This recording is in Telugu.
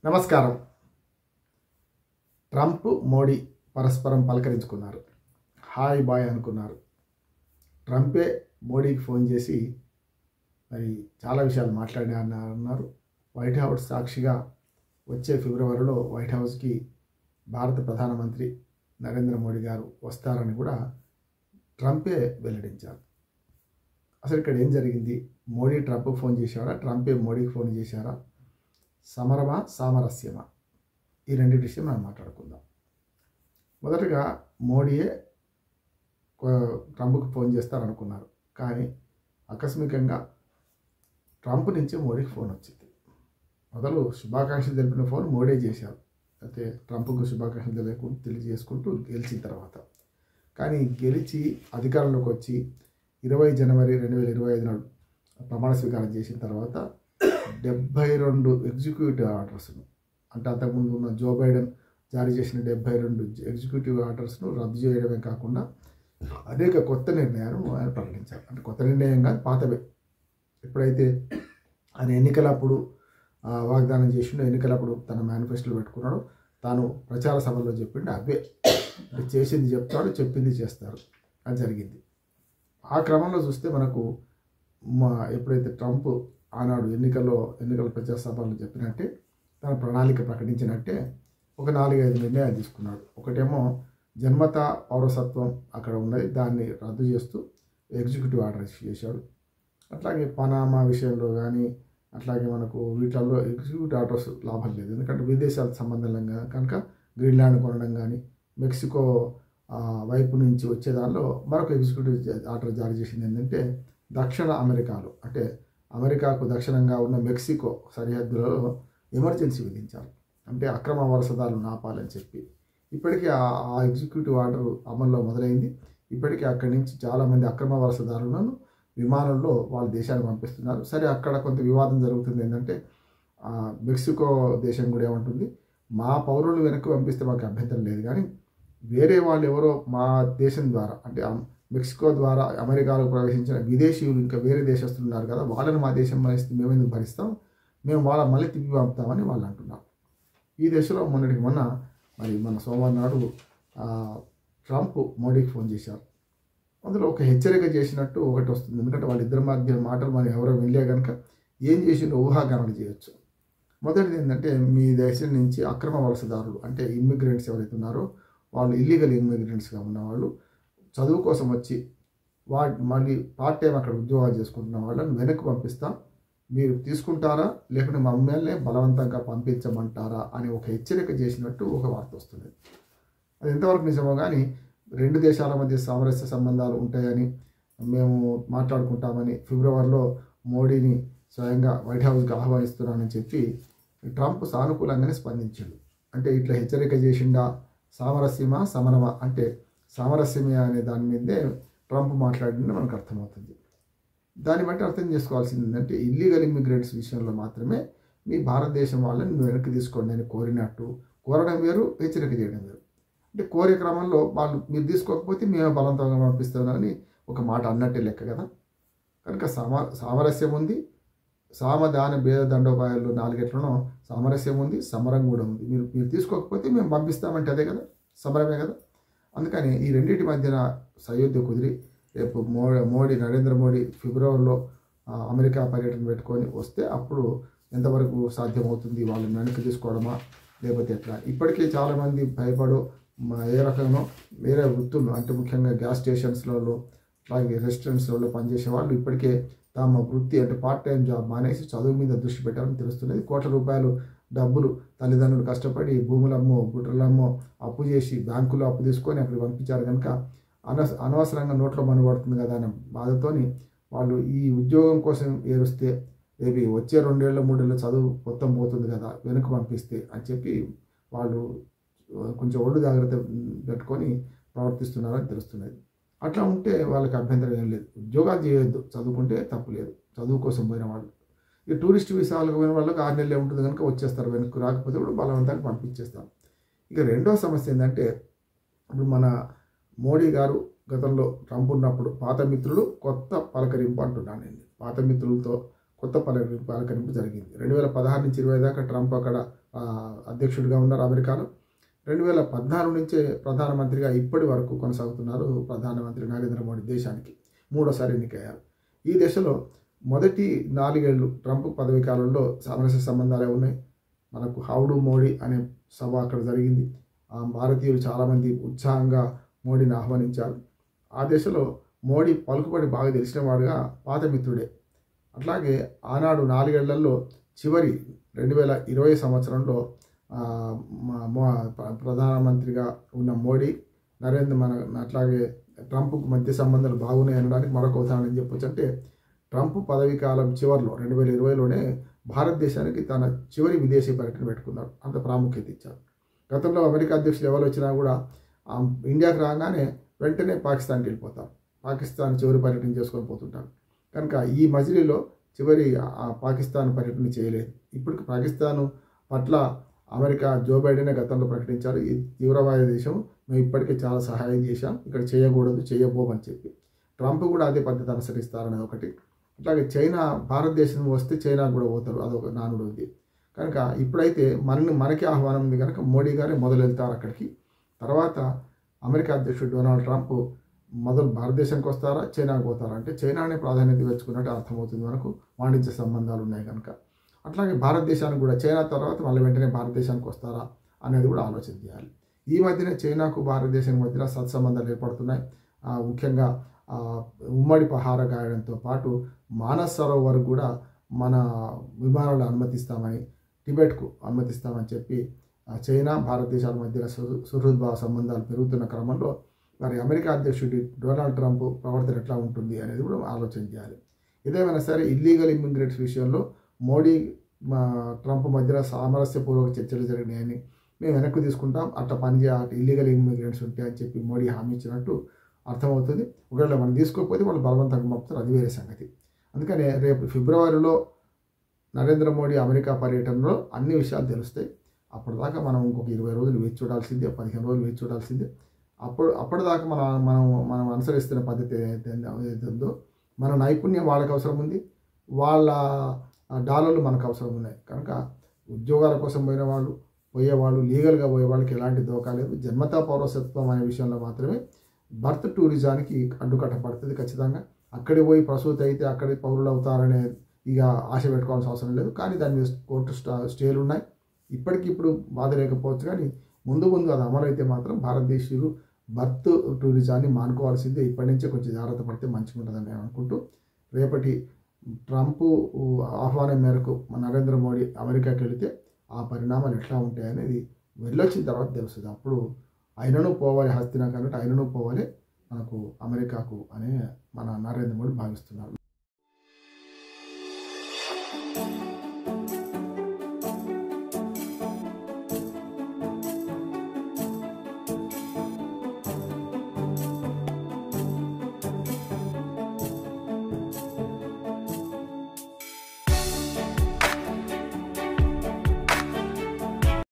నమస్కారం. ట్రంప్ మోడీ పరస్పరం పలకరించుకున్నారు. హాయ్ బాయ్ అనుకున్నారు. ట్రంపే మోడీకి ఫోన్ చేసి మరి చాలా విషయాలు మాట్లాడారన్నారు. వైట్ హౌస్ సాక్షిగా వచ్చే ఫిబ్రవరిలో వైట్ హౌస్కి భారత ప్రధానమంత్రి నరేంద్ర మోడీ గారు వస్తారని కూడా ట్రంపే వెల్లడించారు. అసలు ఇక్కడ ఏం జరిగింది? మోడీ ట్రంప్కి ఫోన్ చేశారా? ట్రంపే మోడీకి ఫోన్ చేశారా? సమరమా సామరస్యమా? ఈ రెండింటి విషయం మనం మాట్లాడుకుందాం. మొదటగా మోడీయే ట్రంప్కి ఫోన్ చేస్తారనుకున్నారు. కానీ ఆకస్మికంగా ట్రంప్ నుంచి మోడీకి ఫోన్ వచ్చింది. మొదలు శుభాకాంక్షలు తెలిపిన ఫోన్ మోడీ చేశారు. అయితే ట్రంప్కు శుభాకాంక్షలు తెలియజేసుకుంటూ గెలిచిన తర్వాత, కానీ గెలిచి అధికారంలోకి వచ్చి 20 జనవరి 2025 నాడు ప్రమాణ స్వీకారం చేసిన తర్వాత 72 ఎగ్జిక్యూటివ్ ఆర్డర్స్ను, అంటే అంతకుముందు ఉన్న జో బైడెన్ జారీ చేసిన 72 ఎగ్జిక్యూటివ్ ఆర్డర్స్ను రద్దు చేయడమే కాకుండా అనేక కొత్త నిర్ణయాలను ఆయన ప్రకటించారు. అంటే కొత్త నిర్ణయం కాదు, పాతవే. ఎప్పుడైతే ఆయన ఎన్నికలప్పుడు వాగ్దానం చేసిండో, ఎన్నికలప్పుడు తన మేనిఫెస్టోలో పెట్టుకున్నాడో, తాను ప్రచార సభల్లో చెప్పిండు అవే. చేసింది చెప్తాడు, చెప్పింది చేస్తారు అని జరిగింది. ఆ క్రమంలో చూస్తే మనకు ఎప్పుడైతే ట్రంప్ ఆనాడు ఎన్నికల ప్రజాసభలు చెప్పినట్టే, తన ప్రణాళిక ప్రకటించినట్టే ఒక 4-5 నిర్ణయాలు తీసుకున్నాడు. ఒకటేమో జన్మత పౌరసత్వం అక్కడ ఉన్నది, దాన్ని రద్దు చేస్తూ ఎగ్జిక్యూటివ్ ఆర్డర్ ఇష్యూ చేశాడు. అట్లాగే పనామా విషయంలో కానీ, అట్లాగే మనకు వీటిల్లో ఎగ్జిక్యూటివ్ ఆర్డర్స్ లాభం లేదు. ఎందుకంటే విదేశాలకు సంబంధం కనుక గ్రీన్లాండ్ కొనడం కానీ, మెక్సికో వైపు నుంచి వచ్చే దానిలో మరొక ఎగ్జిక్యూటివ్ ఆర్డర్ జారీ చేసింది ఏంటంటే, దక్షిణ అమెరికాలో, అంటే అమెరికాకు దక్షిణంగా ఉన్న మెక్సికో సరిహద్దులలో ఎమర్జెన్సీ విధించారు. అంటే అక్రమ వలసదారులు ఆపాలని చెప్పి. ఇప్పటికీ ఆ ఎగ్జిక్యూటివ్ ఆర్డర్ అమల్లో మొదలైంది. ఇప్పటికీ అక్కడి నుంచి చాలామంది అక్రమ వలసదారులను విమానంలో వాళ్ళ దేశానికి పంపిస్తున్నారు. సరే, అక్కడ కొంత వివాదం జరుగుతుంది. ఏంటంటే మెక్సికో దేశం కూడా ఏమంటుంది, మా పౌరులు వెనక్కి పంపిస్తే మాకు అభ్యంతరం లేదు, కానీ వేరే వాళ్ళు ఎవరో మా దేశం ద్వారా, అంటే మెక్సికో ద్వారా అమెరికాలో ప్రవేశించిన విదేశీయులు ఇంకా వేరే దేశస్తులు ఉన్నారు కదా, వాళ్ళని మా దేశం భరిస్తే మేమెందుకు భరిస్తాం, మేము వాళ్ళ మళ్ళీ తిప్పి పంపుతామని వాళ్ళు అంటున్నారు. ఈ దశలో మన సోమవారం నాడు ట్రంప్ మోడీకి ఫోన్ చేశారు. అందులో ఒక హెచ్చరిక చేసినట్టు ఒకటి వస్తుంది. ఎందుకంటే వాళ్ళిద్దరి మధ్య మాటలు మనం ఎవరో వెళ్ళే కనుక ఏం చేసిందో ఊహాగానాలు చేయొచ్చు. మొదటిది ఏంటంటే, మీ దేశం నుంచి అక్రమ వలసదారులు, అంటే ఇమ్మిగ్రెంట్స్ ఎవరైతే ఉన్నారో వాళ్ళు ఇల్లీగల్ ఇమ్మిగ్రెంట్స్గా ఉన్నవాళ్ళు, చదువు కోసం వచ్చి మళ్ళీ పార్ట్ టైం అక్కడ ఉద్యోగాలు చేసుకుంటున్న వాళ్ళని వెనక్కి పంపిస్తాం, మీరు తీసుకుంటారా లేకుంటే మమ్మల్ని బలవంతంగా పంపించమంటారా అని ఒక హెచ్చరిక చేసినట్టు ఒక వార్త వస్తుంది. అది ఎంతవరకు నిజమో కానీ, 2 దేశాల మధ్య సామరస్య సంబంధాలు ఉంటాయని మేము మాట్లాడుకుంటామని ఫిబ్రవరిలో మోడీని స్వయంగా వైట్ హౌస్కి ఆహ్వానిస్తున్నానని చెప్పి ట్రంప్ సానుకూలంగానే స్పందించాడు. అంటే ఇట్లా హెచ్చరిక చేసిండా, సామరస్యమా సమరమా అంటే సామరస్యమే అనే దాని మీదే ట్రంప్ మాట్లాడిందని మనకు అర్థమవుతుంది. దాన్ని బట్టి అర్థం చేసుకోవాల్సింది ఏంటంటే, ఇల్లీగల్ ఇమ్మిగ్రెంట్స్ విషయంలో మాత్రమే మీ భారతదేశం వాళ్ళని వెనక్కి తీసుకోండి అని కోరడం వేరు, హెచ్చరిక చేయడం వేరు. అంటే కోరే క్రమంలో వాళ్ళు మీరు తీసుకోకపోతే మేము బలవంతంగా పంపిస్తామని ఒక మాట అన్నట్టే లెక్క కదా. కనుక సామరస్యం ఉంది, సామధాన భేద దండోపాయాల్లో 4 ఎట్లనో సామరస్యం ఉంది, సమరం కూడా ఉంది. మీరు తీసుకోకపోతే మేము పంపిస్తామంటే అదే కదా, సమరమే కదా. అందుకని ఈ రెండింటి మధ్యన సయోధ్య కుదిరి రేపు నరేంద్ర మోడీ ఫిబ్రవరిలో అమెరికా పర్యటన పెట్టుకొని వస్తే అప్పుడు ఎంతవరకు సాధ్యమవుతుంది, వాళ్ళని వెనక్కి తీసుకోవడమా లేకపోతే ఎట్లా. ఇప్పటికే చాలామంది భయపడు ఏ రకంగా వేరే వృత్తులు, అంటే ముఖ్యంగా గ్యాస్ స్టేషన్స్లలో అలాగే రెస్టారెంట్స్లలో పనిచేసే వాళ్ళు ఇప్పటికే తమ వృత్తి, అంటే పార్ట్ టైం జాబ్ మానేసి చదువు మీద దృష్టి పెట్టాలని తెలుస్తున్నది. కోట్ల రూపాయలు డబ్బులు తల్లిదండ్రులు కష్టపడి భూములమ్మో గుట్రలమ్మో అప్పు చేసి బ్యాంకులో అప్పు తీసుకొని అక్కడ పంపించారు కనుక అనవసరంగా నోట్లో మనుగడుతుంది కదా అనే బాధతోని వాళ్ళు ఈ ఉద్యోగం కోసం ఏరుస్తే రేపు వచ్చే 2 ఏళ్ళు 3 ఏళ్ళు చదువు మొత్తం పోతుంది కదా వెనక్కి పంపిస్తే అని చెప్పి వాళ్ళు కొంచెం ఒళ్ళు జాగ్రత్త పెట్టుకొని ప్రవర్తిస్తున్నారని తెలుస్తున్నది. అట్లా ఉంటే వాళ్ళకి అభ్యంతరం ఏం లేదు. ఉద్యోగాలు చేయొద్దు, చదువుకుంటే తప్పు లేదు. చదువు కోసం పోయిన వాళ్ళు, ఈ టూరిస్ట్ వీసాలకు పోయిన వాళ్ళకి 6 నెలలే ఉంటుంది కనుక వచ్చేస్తారు, వెనక్కి రాకపోతే కూడా బలవంతాన్ని పంపించేస్తారు. ఇక రెండో సమస్య ఏంటంటే, ఇప్పుడు మన మోడీ గారు గతంలో ట్రంప్ ఉన్నప్పుడు పాత మిత్రులు కొత్త పలకరింపు అంటున్నాను నేను. పాత మిత్రులతో కొత్త పలకరింపు జరిగింది. 2016 నుంచి 20 దాకా ట్రంప్ అక్కడ అధ్యక్షుడిగా ఉన్నారు అమెరికాలో. 2014 నుంచే ప్రధానమంత్రిగా ఇప్పటి వరకు కొనసాగుతున్నారు ప్రధానమంత్రి నరేంద్ర మోడీ. దేశానికి మూడోసారి ఎన్నికయ్యారు. ఈ దశలో మొదటి 4 ఏళ్ళు ట్రంప్ పదవీ కాలంలో సామరస్య సంబంధాలే ఉన్నాయి. మనకు హౌడు మోడీ అనే సభ అక్కడ జరిగింది. భారతీయులు చాలామంది ఉత్సాహంగా మోడీని ఆహ్వానించారు. ఆ దశలో మోడీ పలుకుబడి బాగా తెలిసిన వాడుగా పాత మిత్రుడే. అట్లాగే ఆనాడు 4 ఏళ్లలో చివరి 2020 సంవత్సరంలో ప్రధానమంత్రిగా ఉన్న మోడీ అట్లాగే ట్రంప్కు మధ్య సంబంధాలు బాగున్నాయి అనడానికి మరొక ఉదాహరణ ఏం చెప్పొచ్చు అంటే, ట్రంప్ పదవీ కాలం చివరిలో 2020లోనే భారతదేశానికి తన చివరి విదేశీ పర్యటన పెట్టుకున్నారు. అంత ప్రాముఖ్యత ఇచ్చారు. గతంలో అమెరికా అధ్యక్షులు ఎవరు వచ్చినా కూడా ఇండియాకి రాగానే వెంటనే పాకిస్తాన్కి వెళ్ళిపోతారు. పాకిస్తాన్ చివరి పర్యటన చేసుకొని పోతుంటారు. కనుక ఈ మజిలీలో చివరి పాకిస్తాన్ పర్యటన చేయలేదు. ఇప్పటికి పాకిస్తాన్ పట్ల అమెరికా జో బైడెనే గతంలో ప్రకటించారు, ఈ తీవ్రవాద దేశం, మేము ఇప్పటికే చాలా సహాయం చేశాం, ఇక్కడ చేయకూడదు, చేయబోమని చెప్పి. ట్రంప్ కూడా అదే పద్ధతి అనుసరిస్తారనేది ఒకటి. అట్లాగే చైనా భారతదేశం వస్తే చైనా కూడా పోతారు, అదొక నానుడు ఉంది. కనుక ఇప్పుడైతే మనకి ఆహ్వానం ఉంది కనుక మోడీ గారే మొదలు వెళ్తారు అక్కడికి. తర్వాత అమెరికా అధ్యక్షుడు డొనాల్డ్ ట్రంప్ మొదలు భారతదేశానికి వస్తారా చైనాకు పోతారా అంటే చైనానే ప్రాధాన్యత ఇచ్చుకున్నట్టు అర్థమవుతుంది. మనకు వాణిజ్య సంబంధాలు ఉన్నాయి కనుక. అట్లాగే భారతదేశానికి కూడా చైనా తర్వాత మళ్ళీ వెంటనే భారతదేశానికి వస్తారా అనేది కూడా ఆలోచన చేయాలి. ఈ మధ్యనే చైనాకు భారతదేశానికి మధ్యన సత్సంబంధాలు ఏర్పడుతున్నాయి. ముఖ్యంగా ఉమ్మడి పహార గాయడంతో పాటు మానస్ సరోవర్ కూడా మన విమానాలు అనుమతిస్తామని, టిబెట్కు అనుమతిస్తామని చెప్పి చైనా భారతదేశాల మధ్య సుహృద్భావ సంబంధాలు పెరుగుతున్న క్రమంలో మరి అమెరికా అధ్యక్షుడి డొనాల్డ్ ట్రంప్ ప్రవర్తన ఎట్లా ఉంటుంది అనేది కూడా ఆలోచన చేయాలి. ఏదేమైనా సరే ఇల్లీగల్ ఇమ్మిగ్రెంట్స్ విషయంలో మోడీ ట్రంప్ మధ్య సామరస్యపూర్వక చర్చలు జరిగినాయని, మేము వెనక్కి తీసుకుంటాం, అట్లా ఇల్లీగల్ ఇమ్మిగ్రెంట్స్ ఉంటాయని చెప్పి మోడీ హామీ ఇచ్చినట్టు అర్థమవుతుంది. ఒకవేళ మనం తీసుకోకపోతే వాళ్ళు బలవంతంగా పంపుతారు, అది వేరే సంగతి. అందుకనే రేపు ఫిబ్రవరిలో నరేంద్ర మోడీ అమెరికా పర్యటనలో అన్ని విషయాలు తెలుస్తాయి. అప్పటిదాకా మనం ఇంకొక 20 రోజులు వేచి చూడాల్సిందే, 15 రోజులు వేచి చూడాల్సిందే. అప్పటిదాకా మనం అనుసరిస్తున్న పద్ధతి ఏదైతే ఉందో, మన నైపుణ్యం వాళ్ళకి అవసరం ఉంది, వాళ్ళ డాలర్లు మనకు అవసరం ఉన్నాయి. కనుక ఉద్యోగాల కోసం పోయేవాళ్ళు లీగల్గా పోయే వాళ్ళకి ఎలాంటి దోకా లేదు. జన్మతా పౌరసత్వం అనే విషయంలో మాత్రమే బర్త్ టూరిజానికి అడ్డుకట్ట పడుతుంది ఖచ్చితంగా. అక్కడికి పోయి ప్రసూతి అయితే అక్కడి పౌరులు అవుతారనే ఇక ఆశ పెట్టుకోవాల్సిన అవసరం లేదు. కానీ దాని మీద కోర్టు స్టేలు ఉన్నాయి. ఇప్పటికిప్పుడు బాధ లేకపోవచ్చు, కానీ ముందు అది అమలైతే మాత్రం భారతదేశీయులు బర్త్ టూరిజాన్ని మానుకోవాల్సిందే. ఇప్పటి నుంచే కొంచెం జాగ్రత్త పడితే మంచిగా ఉంటుందని నేను అనుకుంటూ, రేపటి ట్రంప్ ఆహ్వానం మేరకు నరేంద్ర మోడీ అమెరికాకి వెళితే ఆ పరిణామాలు ఎట్లా ఉంటాయనేది వెళ్ళొచ్చిన తర్వాత తెలుస్తుంది. అప్పుడు ఆయనను పోవాలి హస్తినాకు అన్నట్టు, ఆయనను పోవాలి మనకు అమెరికాకు అనే మన నరేంద్ర మోడీ భావిస్తున్నారు.